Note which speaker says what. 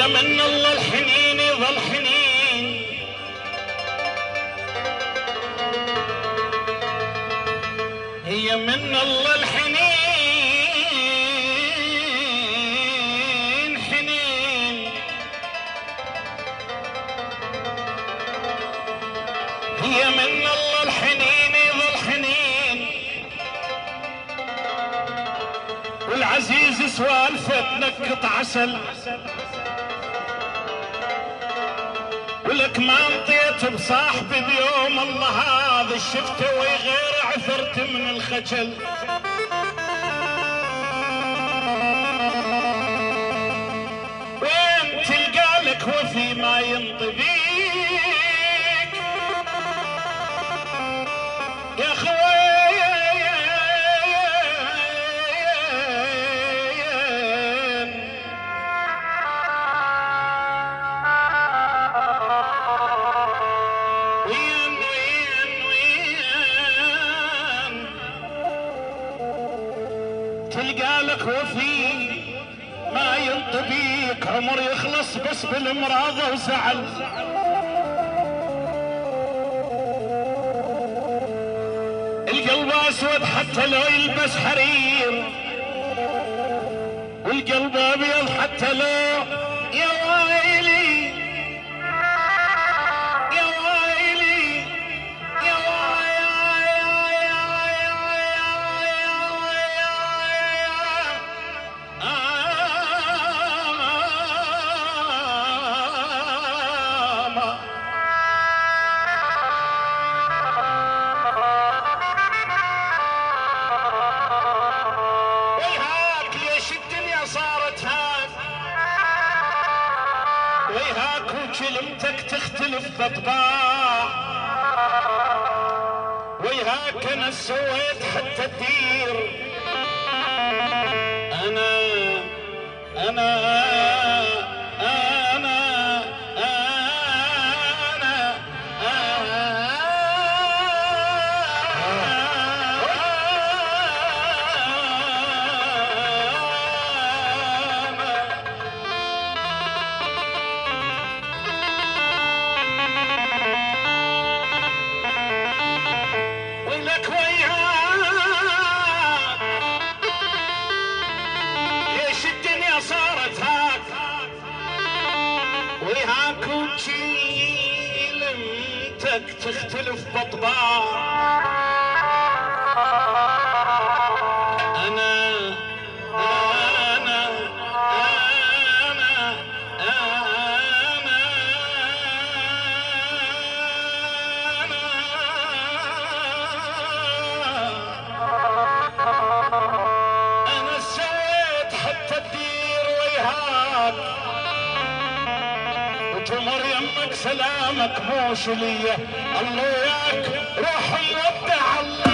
Speaker 1: يا من الله الحنين يظل حنين، هي من الله الحنين حنين، هي من الله الحنين يظل حنين، والعزيز سوالفه تنقط عسل، ولك ما انطيت بصاحبي بيوم الله هذا شفته وغير عثرت من الخجل، وين تلقى لك وفي ما ينطبيك يا خوي تلقى لك وفي ما ينطبيك عمر يخلص بس بالمراض وزعل، القلب اسود حتى لو يلبس حرير، والقلب ابيض حتى لو يا ويلي يا ويلي يا ويهاك وكلمتك تختلف بطباع، ويهاك انا سويت حتى الدير، انا انا انا ولك وياك ليش الدنيا صارت هاك، وياك وكلمتك تختلف بطباع، انا انا انا انا سويت حتى الدير ويهاك، وتمر يمك سلامك موش ليه، الله وياك روح مودع الله